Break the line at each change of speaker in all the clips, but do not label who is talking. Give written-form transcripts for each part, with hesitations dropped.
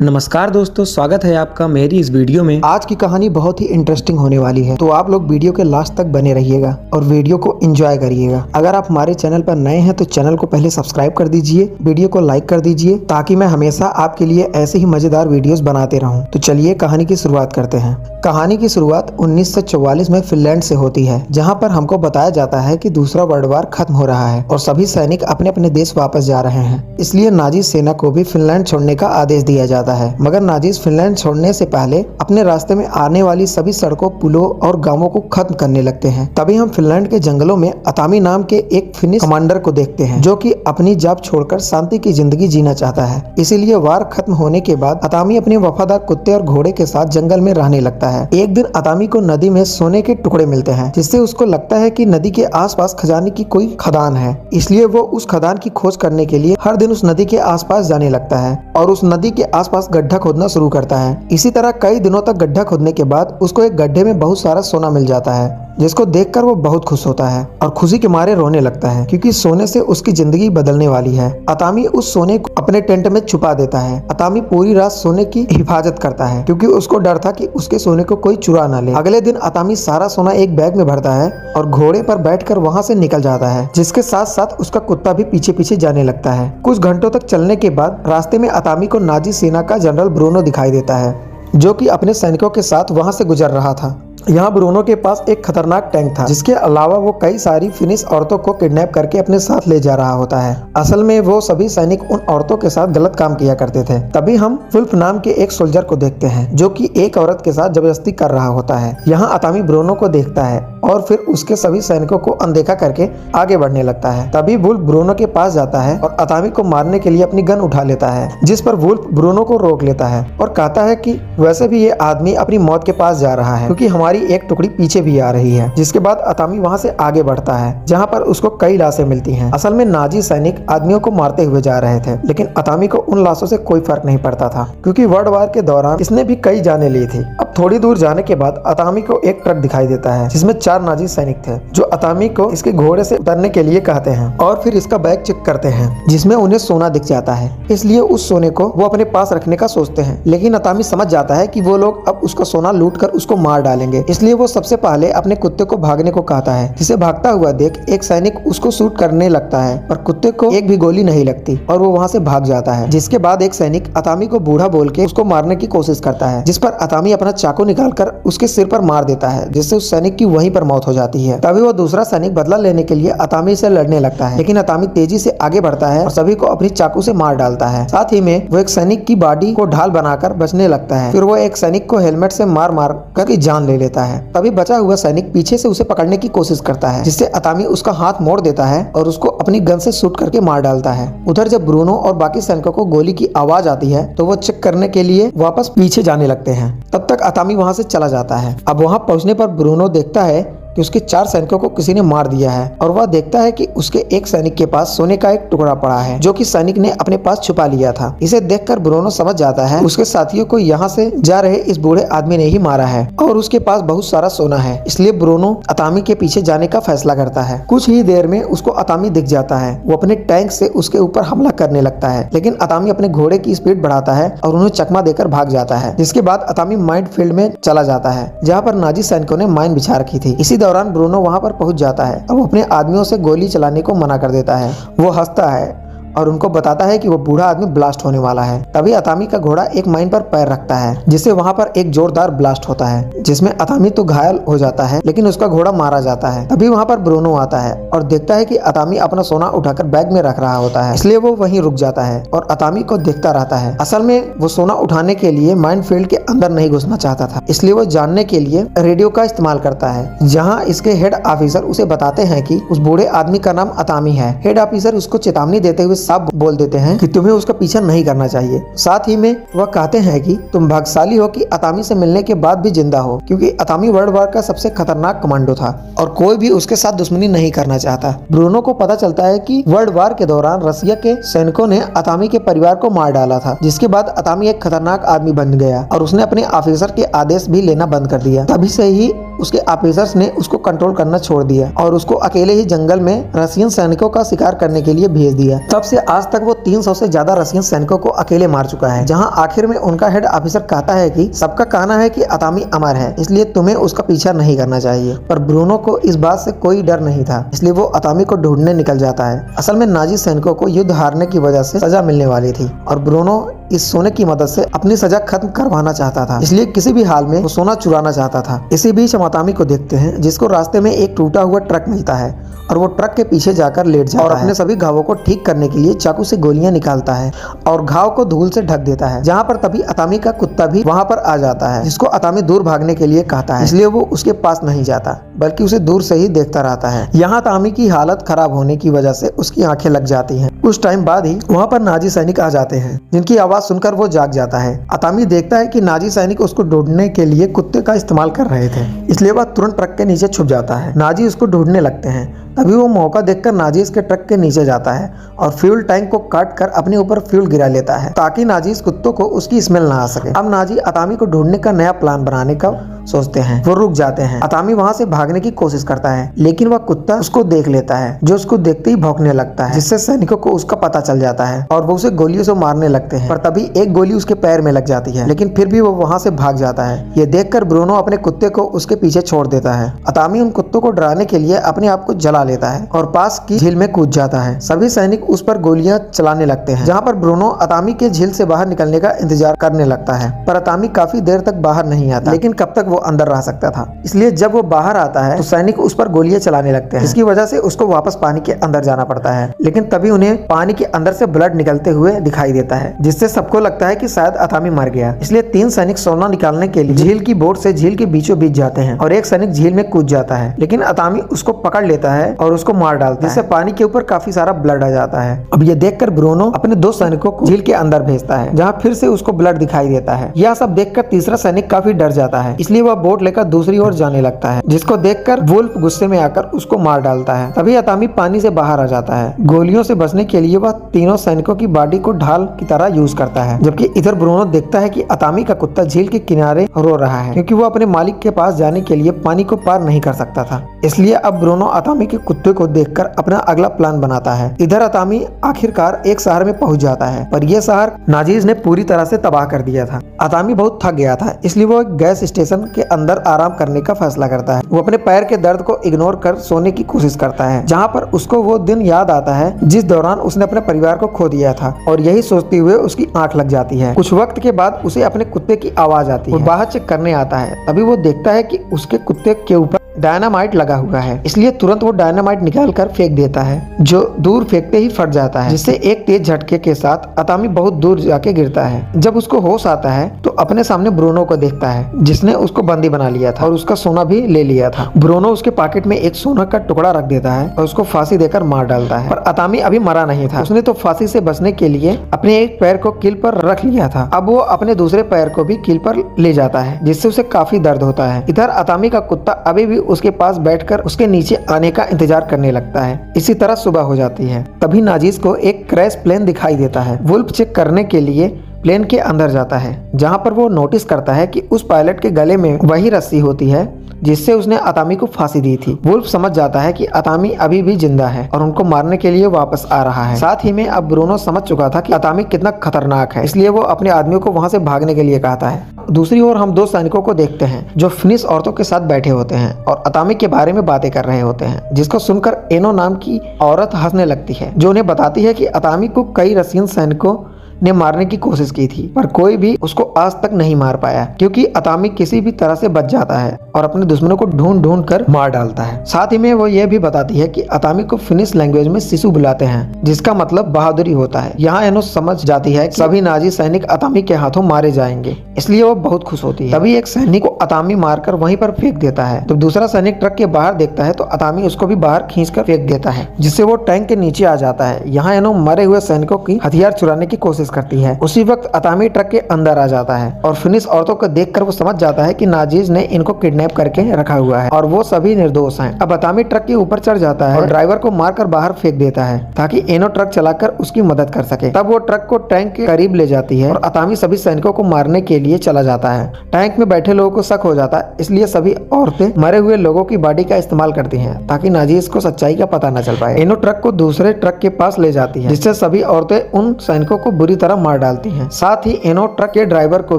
नमस्कार दोस्तों, स्वागत है आपका मेरी इस वीडियो में।
आज की कहानी बहुत ही इंटरेस्टिंग होने वाली है, तो आप लोग वीडियो के लास्ट तक बने रहिएगा और वीडियो को एंजॉय करिएगा। अगर आप हमारे चैनल पर नए हैं तो चैनल को पहले सब्सक्राइब कर दीजिए, वीडियो को लाइक कर दीजिए ताकि मैं हमेशा आपके लिए ऐसे ही मजेदार वीडियोस बनाते रहूं। तो चलिए कहानी की शुरुआत करते हैं। कहानी की शुरुआत 1944 में फिनलैंड से होती है, जहाँ पर हमको बताया जाता है कि दूसरा वर्ल्ड वार खत्म हो रहा है और सभी सैनिक अपने अपने देश वापस जा रहे हैं। इसलिए नाजी सेना को भी फिनलैंड छोड़ने का आदेश दिया जाता है। मगर नाजीज फिनलैंड छोड़ने से पहले अपने रास्ते में आने वाली सभी सड़कों, पुलों और गांवों को खत्म करने लगते हैं। तभी हम फिनलैंड के जंगलों में अतामी नाम के एक फिनिश कमांडर को देखते हैं, जो कि अपनी जान छोड़कर शांति की जिंदगी जीना चाहता है। इसीलिए वार खत्म होने के बाद अतामी अपने वफादार कुत्ते और घोड़े के साथ जंगल में रहने लगता है। एक दिन अतामी को नदी में सोने के टुकड़े मिलते हैं, जिससे उसको लगता है कि नदी के आसपास खजाने की कोई खदान है। इसलिए वो उस खदान की खोज करने के लिए हर दिन उस नदी के आसपास जाने लगता है और उस नदी के आसपास गड्ढा खोदना शुरू करता है। इसी तरह कई दिनों तक गड्ढा खोदने के बाद उसको एक गड्ढे में बहुत सारा सोना मिल जाता है, जिसको देखकर वो बहुत खुश होता है और खुशी के मारे रोने लगता है, क्योंकि सोने से उसकी जिंदगी बदलने वाली है। अतामी उस सोने को अपने टेंट में छुपा देता है। अतामी पूरी रात सोने की हिफाजत करता है, क्योंकि उसको डर था कि उसके सोने को कोई चुरा ना ले। अगले दिन अतामी सारा सोना एक बैग में भरता है और घोड़े पर बैठकर वहाँ से निकल जाता है, जिसके साथ साथ उसका कुत्ता भी पीछे पीछे जाने लगता है। कुछ घंटों तक चलने के बाद रास्ते में अतामी को नाजी सेना का जनरल ब्रूनो दिखाई देता है, जो कि अपने सैनिकों के साथ वहां से गुजर रहा था। यहाँ ब्रूनो के पास एक खतरनाक टैंक था, जिसके अलावा वो कई सारी फिनिश औरतों को किडनैप करके अपने साथ ले जा रहा होता है। असल में वो सभी सैनिक उन औरतों के साथ गलत काम किया करते थे। तभी हम वुल्फ नाम के एक सोल्जर को देखते हैं, जो कि एक औरत के साथ जबरदस्ती कर रहा होता है। यहाँ अतामी ब्रूनो को देखता है और फिर उसके सभी सैनिकों को अनदेखा करके आगे बढ़ने लगता है। तभी वुल्फ ब्रूनो के पास जाता है और अतामी को मारने के लिए अपनी गन उठा लेता है, जिस पर वुल्फ ब्रूनो को रोक लेता है और कहता है कि वैसे भी ये आदमी अपनी मौत के पास जा रहा है, क्योंकि हमारी एक टुकड़ी पीछे भी आ रही है। जिसके बाद अतामी वहां से आगे बढ़ता है, जहां पर उसको कई लाशें मिलती हैं। असल में नाजी सैनिक आदमियों को मारते हुए जा रहे थे, लेकिन अतामी को उन लाशों से कोई फर्क नहीं पड़ता था, क्योंकि वर्ल्ड वार के दौरान इसने भी कई जानें ली थी। अब थोड़ी दूर जाने के बाद अतामी को एक ट्रक दिखाई देता है, जिसमें 4 नाजी सैनिक थे, जो अतामी को इसके घोड़े से उतरने के लिए कहते हैं और फिर इसका बैग चेक करते हैं, जिसमें उन्हें सोना दिख जाता है। इसलिए उस सोने को वो अपने पास रखने का सोचते हैं, लेकिन अतामी समझ जाता है कि वो लोग अब उसका सोना लूट कर उसको मार डालेंगे। इसलिए वो सबसे पहले अपने कुत्ते को भागने को कहता है, जिसे भागता हुआ देख एक सैनिक उसको शूट करने लगता है, पर कुत्ते को एक भी गोली नहीं लगती और वो वहाँ से भाग जाता है। जिसके बाद एक सैनिक अतामी को बूढ़ा बोल के उसको मारने की कोशिश करता है, जिस पर अतामी अपना चाकू निकालकर उसके सिर पर मार देता है, जिससे उस सैनिक की वहीं पर मौत हो जाती है। तभी वो दूसरा सैनिक बदला लेने के लिए अतामी से लड़ने लगता है, लेकिन अतामी तेजी से आगे बढ़ता है और सभी को अपनी चाकू से मार डालता है। साथ ही में वो एक सैनिक की बॉडी को ढाल बनाकर बचने लगता है। फिर वो एक सैनिक को हेलमेट से मार मार कर जान ले लेता है। तभी बचा हुआ सैनिक पीछे से उसे पकड़ने की कोशिश करता है, जिससे अतामी उसका हाथ मोड़ देता है और उसको अपनी गन से शूट करके मार डालता है। उधर जब ब्रूनो और बाकी सैनिकों को गोली की आवाज आती है, तो वो चेक करने के लिए वापस पीछे जाने लगते हैं। तब तक अतामी वहां से चला जाता है। अब वहां पहुंचने पर ब्रूनो देखता है कि उसके 4 सैनिकों को किसी ने मार दिया है और वह देखता है कि उसके एक सैनिक के पास सोने का एक टुकड़ा पड़ा है, जो कि सैनिक ने अपने पास छुपा लिया था। इसे देखकर ब्रूनो समझ जाता है उसके साथियों को यहाँ से जा रहे इस बूढ़े आदमी ने ही मारा है और उसके पास बहुत सारा सोना है। इसलिए ब्रूनो अतामी के पीछे जाने का फैसला करता है। कुछ ही देर में उसको अतामी दिख जाता है। वो अपने टैंक से उसके ऊपर हमला करने लगता है, लेकिन अतामी अपने घोड़े की स्पीड बढ़ाता है और उन्हें चकमा देकर भाग जाता है। जिसके बाद अतामी माइन फील्ड में चला जाता है, जहाँ पर नाजी सैनिकों ने माइन बिछा रखी थी। इसी दौरान ब्रूनो वहां पर पहुंच जाता है और वो अपने आदमियों से गोली चलाने को मना कर देता है। वो हंसता है और उनको बताता है कि वो बूढ़ा आदमी ब्लास्ट होने वाला है। तभी अतामी का घोड़ा एक माइन पर पैर रखता है, जिससे वहां पर एक जोरदार ब्लास्ट होता है, जिसमें अतामी तो घायल हो जाता है, लेकिन उसका घोड़ा मारा जाता है। तभी वहां पर ब्रूनो आता है और देखता है कि अतामी अपना सोना उठाकर बैग में रख रहा होता है, इसलिए वो वहीं रुक जाता है और अतामी को देखता रहता है। असल में वो सोना उठाने के लिए माइन फील्ड के अंदर नहीं घुसना चाहता था, इसलिए वो जानने के लिए रेडियो का इस्तेमाल करता है, जहाँ इसके हेड ऑफिसर उसे बताते हैं कि उस बूढ़े आदमी का नाम अतामी है। हेड ऑफिसर उसको चेतावनी देते हुए साफ बोल देते हैं कि तुम्हें उसका पीछा नहीं करना चाहिए। साथ ही में वह कहते हैं कि तुम भाग्यशाली हो कि अतामी से मिलने के बाद भी जिंदा हो, क्योंकि अतामी वर्ल्ड वार का सबसे खतरनाक कमांडो था और कोई भी उसके साथ दुश्मनी नहीं करना चाहता। ब्रूनो को पता चलता है कि वर्ल्ड वार के दौरान रसिया के सैनिकों ने अतामी के परिवार को मार डाला था, जिसके बाद अतामी एक खतरनाक आदमी बन गया और उसने अपने ऑफिसर के आदेश भी लेना बंद कर दिया। तभी से ही उसके ऑफिसर्स ने उसको कंट्रोल करना छोड़ दिया और उसको अकेले ही जंगल में रशियन सैनिकों का शिकार करने के लिए भेज दिया। तब से आज तक वो 300 से ज्यादा रशियन सैनिकों को अकेले मार चुका है, जहां आखिर में उनका हेड ऑफिसर कहता है कि सबका कहना है कि अतामी अमर है, इसलिए तुम्हें उसका पीछा नहीं करना चाहिए। पर ब्रूनो को इस बात से कोई डर नहीं था, इसलिए वो अतामी को ढूंढने निकल जाता है। असल में नाजी सैनिकों को युद्ध हारने की वजह से सजा मिलने वाली थी और ब्रूनो इस सोने की मदद से अपनी सजा खत्म करवाना चाहता था, इसलिए किसी भी हाल में वो सोना चुराना चाहता था। इसी बीच हम अतामी को देखते हैं, जिसको रास्ते में एक टूटा हुआ ट्रक मिलता है और वो ट्रक के पीछे जाकर लेट जाता है और अपने सभी घावों को ठीक करने के लिए चाकू से गोलियां निकालता है और घाव को धूल से ढक देता है। जहाँ पर तभी अतामी का कुत्ता भी वहाँ पर आ जाता है, जिसको अतामी दूर भागने के लिए कहता है, इसलिए वो उसके पास नहीं जाता बल्कि उसे दूर से ही देखता रहता है। यहाँ अतामी की हालत खराब होने की वजह से उसकी आंखें लग जाती हैं। कुछ टाइम बाद ही वहाँ पर नाजी सैनिक आ जाते हैं, जिनकी आवाज सुनकर वो जाग जाता है। अतामी देखता है कि नाजी सैनिक उसको ढूंढने के लिए कुत्ते का इस्तेमाल कर रहे थे, इसलिए वह तुरंत ट्रक के नीचे छुप जाता है। नाजी उसको ढूंढने लगते हैं, तभी वो मौका देखकर नाजीज के ट्रक के नीचे जाता है और फ्यूल टैंक को काट कर अपने ऊपर फ्यूल गिरा लेता है ताकि नाजीज कुत्तों को उसकी स्मेल ना आ सके। अब नाजी अतामी को ढूंढने का नया प्लान बनाने का सोचते हैं। वो रुक जाते हैं। अतामी वहाँ से भागने की कोशिश करता है, लेकिन वह कुत्ता उसको देख लेता है, जो उसको देखते ही भौंकने लगता है, जिससे सैनिकों को उसका पता चल जाता है और वो उसे गोलियों से मारने लगते हैं। पर तभी एक गोली उसके पैर में लग जाती है, लेकिन फिर भी वो वहाँ से भाग जाता है। ये देखकर ब्रूनो अपने कुत्ते को उसके पीछे छोड़ देता है। अतामी उन कुत्तों को डराने के लिए अपने आप को जला लेता है और पास की झील में कूद जाता है। सभी सैनिक उस पर गोलियां चलाने लगते हैं, जहाँ पर ब्रूनो अतामी के झील से बाहर निकलने का इंतजार करने लगता है। पर अतामी काफी देर तक बाहर नहीं आता, लेकिन कब तक वो अंदर रह सकता था, इसलिए जब वो बाहर आता है तो सैनिक उस पर गोलियां चलाने लगते हैं। इसकी वजह से उसको वापस पानी के अंदर जाना पड़ता है, लेकिन तभी उन्हें पानी के अंदर से ब्लड निकलते हुए दिखाई देता है, जिससे सबको लगता है कि शायद अतामी मर गया। इसलिए 3 सैनिक सोना निकालने के लिए झील की बोट से झील के बीचों बीच जाते हैं और एक सैनिक झील में कूद जाता है, लेकिन अतामी उसको पकड़ लेता है और उसको मार डालता है, जिससे पानी के ऊपर काफी सारा ब्लड आ जाता है। अब ये देखकर ब्रूनो अपने 2 सैनिकों को झील के अंदर भेजता है, जहाँ फिर से उसको ब्लड दिखाई देता है। यह सब देखकर तीसरा सैनिक काफी डर जाता है, इसलिए वह बोट लेकर दूसरी ओर जाने लगता है, जिसको देखकर वुल्फ गुस्से में आकर उसको मार डालता है। तभी अतामी पानी से बाहर आ जाता है। गोलियों से बचने के लिए वह तीनों सैनिकों की बॉडी को ढाल की तरह यूज करता है, जबकि इधर ब्रूनो देखता है कि अतामी का कुत्ता झील के किनारे रो रहा है, क्योंकि वो अपने मालिक के पास जाने के लिए पानी को पार नहीं कर सकता था। इसलिए अब ब्रूनो अतामी के कुत्ते को देखकर अपना अगला प्लान बनाता है। इधर अतामी आखिरकार एक शहर में पहुंच जाता है, पर यह शहर नाजीज ने पूरी तरह से तबाह कर दिया था। अतामी बहुत थक गया था, इसलिए वो एक गैस स्टेशन के अंदर आराम करने का फैसला करता है। वो अपने पैर के दर्द को इग्नोर कर सोने की कोशिश करता है, जहाँ पर उसको वो दिन याद आता है जिस दौरान उसने अपने परिवार को खो दिया था, और यही सोचते हुए उसकी आंख लग जाती है। कुछ वक्त के बाद उसे अपने कुत्ते की आवाज आती है। वो बाहर चेक करने आता है, तभी वो देखता है कि उसके कुत्ते के ऊपर डायनामाइट लगा हुआ है, इसलिए तुरंत वो डायनामाइट निकाल कर फेंक देता है, जो दूर फेंकते ही फट जाता है, जिससे एक तेज झटके के साथ अतामी बहुत दूर जाके गिरता है। जब उसको होश आता है तो अपने सामने ब्रूनो को देखता है, जिसने उसको बंदी बना लिया था और उसका सोना भी ले लिया था। ब्रूनो उसके पॉकेट में एक सोना का टुकड़ा रख देता है और उसको फांसी देकर मार डालता है। पर अतामी अभी मरा नहीं था, उसने तो फांसी से बचने के लिए अपने एक पैर को कील पर रख लिया था। अब वो अपने दूसरे पैर को भी कील पर ले जाता है, जिससे उसे काफी दर्द होता है। इधर अतामी का कुत्ता अभी भी उसके पास बैठकर उसके नीचे आने का इंतजार करने लगता है। इसी तरह सुबह हो जाती है। तभी नाजीज को एक क्रैश प्लेन दिखाई देता है। वुल्फ चेक करने के लिए प्लेन के अंदर जाता है, जहां पर वो नोटिस करता है कि उस पायलट के गले में वही रस्सी होती है जिससे उसने अतामी को फांसी दी थी। वुल्फ समझ जाता है कि अतामी अभी भी जिंदा है और उनको मारने के लिए वापस आ रहा है। साथ ही में अब ब्रूनो समझ चुका था कि अतामी कितना खतरनाक है, इसलिए वो अपने आदमियों को वहां से भागने के लिए कहता है। दूसरी ओर हम 2 सैनिकों को देखते हैं जो फिनिश औरतों के साथ बैठे होते हैं और अतामी के बारे में बातें कर रहे होते हैं, जिसको सुनकर एनो नाम की औरत हंसने लगती है, जो उन्हें बताती है कि अतामी को कई रशियन सैनिकों ने मारने की कोशिश की थी, पर कोई भी उसको आज तक नहीं मार पाया, क्योंकि अतामी किसी भी तरह से बच जाता है और अपने दुश्मनों को ढूंढ ढूंढ कर मार डालता है। साथ ही में वो ये भी बताती है कि अतामी को फिनिश लैंग्वेज में शिशु बुलाते हैं, जिसका मतलब बहादुरी होता है। यहाँ एनो समझ जाती है कि सभी नाजी सैनिक अतामी के हाथों मारे जाएंगे, इसलिए वो बहुत खुश होती है। तभी एक सैनिक को अतामी मारकर वहीं पर फेंक देता है। तो दूसरा सैनिक ट्रक के बाहर देखता है तो अतामी उसको भी बाहर खींच कर फेंक देता है, जिससे वो टैंक के नीचे आ जाता है। यहाँ एनो मरे हुए सैनिकों की हथियार चुराने की कोशिश करती है। उसी वक्त अतामी ट्रक के अंदर आ जाता है और फिनिश औरतों को देखकर वो समझ जाता है कि नाजीज ने इनको किडनैप करके रखा हुआ है और वो सभी निर्दोष हैं। अब अतामी ट्रक के ऊपर चढ़ जाता है और ड्राइवर को मारकर बाहर फेंक देता है ताकि एनो ट्रक चलाकर उसकी मदद कर सके। तब वो ट्रक को टैंक के करीब ले जाती है और अतामी सभी सैनिकों को मारने के लिए चला जाता है। टैंक में बैठे लोगों को शक हो जाता है, इसलिए सभी औरतें मरे हुए लोगों की बॉडी का इस्तेमाल करती हैं ताकि नाजीज को सच्चाई का पता न चल पाए। एनो ट्रक को दूसरे ट्रक के पास ले जाती है, जिससे सभी औरतें उन सैनिकों को बुरी तरह मार डालती हैं। साथ ही एनो ट्रक के ड्राइवर को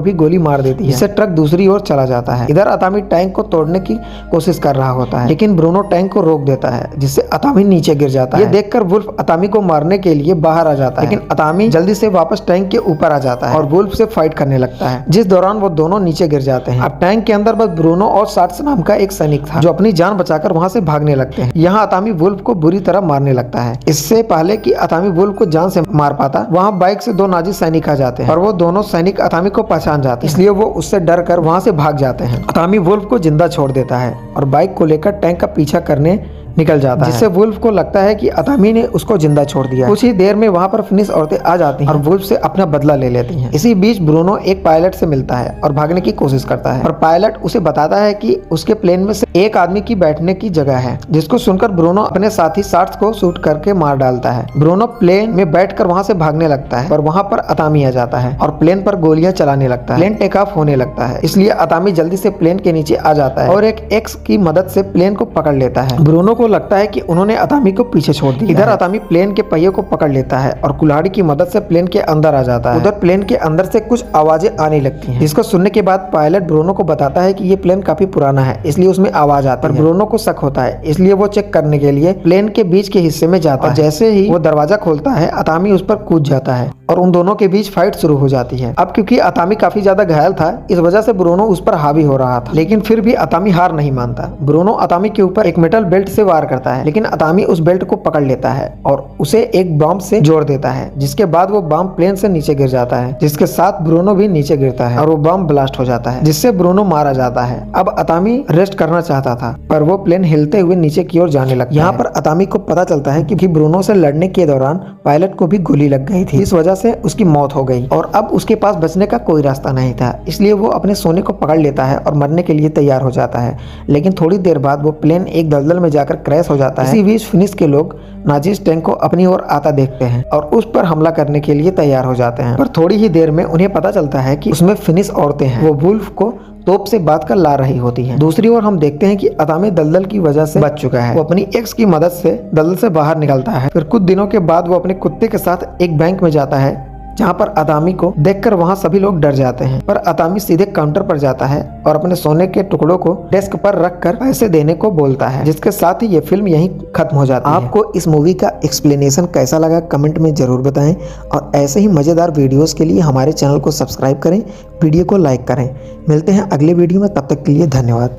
भी गोली मार देती है, जिससे ट्रक दूसरी ओर चला जाता है। इधर अतामी टैंक को तोड़ने की कोशिश कर रहा होता है, लेकिन ब्रूनो टैंक को रोक देता है, जिससे अतामी नीचे गिर जाता है। ये देखकर वुल्फ अतामी को मारने के लिए बाहर आ जाता है, लेकिन अतामी जल्दी से वापस टैंक के ऊपर आ जाता है और वुल्फ से फाइट करने लगता है, जिस दौरान वो दोनों नीचे गिर जाते हैं। अब टैंक के अंदर बस ब्रूनो और साट्स नाम का एक सैनिक था, जो अपनी जान बचाकर वहां से भागने लगते हैं। यहाँ अतामी वुल्फ को बुरी तरह मारने लगता है। इससे पहले कि अतामी वुल्फ को जान से मार पाता, वहाँ बाइक से 2 नाजी सैनिक आ जाते हैं और वो दोनों सैनिक अतामी को पहचान जाते हैं, इसलिए वो उससे डर कर वहाँ से भाग जाते हैं। अतामी वुल्फ को जिंदा छोड़ देता है और बाइक को लेकर टैंक का पीछा करने निकल जाता है, जिससे वुल्फ को लगता है कि अतामी ने उसको जिंदा छोड़ दिया। कुछ ही देर में वहाँ पर फिनिश औरतें आ जाती हैं और वुल्फ से अपना बदला ले लेती हैं। इसी बीच ब्रूनो एक पायलट से मिलता है और भागने की कोशिश करता है, और पायलट उसे बताता है कि उसके प्लेन में से एक आदमी की बैठने की जगह है, जिसको सुनकर ब्रूनो अपने साथी साट्स को शूट करके मार डालता है। ब्रूनो प्लेन में बैठकर वहाँ से भागने लगता है, पर वहाँ पर अतामी आ जाता है और प्लेन पर गोलियां चलाने लगता है। प्लेन टेक ऑफ होने लगता है, इसलिए अतामी जल्दी से प्लेन के नीचे आ जाता है और एक एक्स की मदद से प्लेन को पकड़ लेता है। ब्रूनो को लगता है कि उन्होंने अतामी को पीछे छोड़ दिया। इधर अतामी प्लेन के पहिए को पकड़ लेता है और कुल्हाड़ी की मदद से प्लेन के अंदर आ जाता है। उधर प्लेन के अंदर से कुछ आवाजें आने लगती हैं, जिसको सुनने के बाद पायलट ब्रूनो को बताता है कि ये प्लेन काफी पुराना है, इसलिए उसमें आवाज आती है। पर ब्रूनो को शक होता है, इसलिए वो चेक करने के लिए प्लेन के बीच के हिस्से में जाता है। जैसे ही वो दरवाजा खोलता है, अतामी उस पर कूद जाता है और उन दोनों के बीच फाइट शुरू हो जाती है। अब क्योंकि अतामी काफी ज्यादा घायल था, इस वजह से ब्रूनो उस पर हावी हो रहा था, लेकिन फिर भी अतामी हार नहीं मानता। ब्रूनो अतामी के ऊपर एक मेटल बेल्ट से वार करता है, लेकिन अतामी उस बेल्ट को पकड़ लेता है और उसे एक बॉम्ब से जोड़ देता है, जिसके बाद वो बॉम्ब प्लेन से नीचे गिर जाता है, जिसके साथ ब्रूनो भी नीचे गिरता है और वो बॉम्ब ब्लास्ट हो जाता है, जिससे ब्रूनो मारा जाता है। अब अतामी रेस्ट करना चाहता था, पर वो प्लेन हिलते हुए नीचे की ओर जाने लगता है। यहाँ पर अतामी को पता चलता है कि ब्रूनो से लड़ने के दौरान पायलट को भी गोली लग गई थी, इस वजह से उसकी मौत हो गई और अब उसके पास बचने का कोई रास्ता नहीं था, इसलिए वो अपने सोने को पकड़ लेता है और मरने के लिए तैयार हो जाता है। लेकिन थोड़ी देर बाद वो प्लेन एक दलदल में जाकर क्रैश हो जाता है। इसी बीच फिनिश के लोग नाजीज टैंक को अपनी ओर आता देखते हैं और उस पर हमला करने के लिए तैयार हो जाते हैं, पर थोड़ी ही देर में उन्हें पता चलता है कि उसमें फिनिश औरतें हैं। वो वुल्फ को तोप से बात कर ला रही होती हैं। दूसरी ओर हम देखते हैं कि अतामी दलदल की वजह से बच चुका है। वो अपनी एक्स की मदद से दलदल से बाहर निकलता है। फिर कुछ दिनों के बाद वो अपने कुत्ते के साथ एक बैंक में जाता है, जहाँ पर अतामी को देखकर वहाँ सभी लोग डर जाते हैं, पर अतामी सीधे काउंटर पर जाता है और अपने सोने के टुकड़ों को डेस्क पर रखकर पैसे देने को बोलता है, जिसके साथ ही ये फिल्म यहीं खत्म हो जाती है। आपको इस मूवी का एक्सप्लेनेशन कैसा लगा कमेंट में जरूर बताएं और ऐसे ही मजेदार वीडियोस के लिए हमारे चैनल को सब्सक्राइब करें, वीडियो को लाइक करें। मिलते हैं अगले वीडियो में, तब तक के लिए धन्यवाद।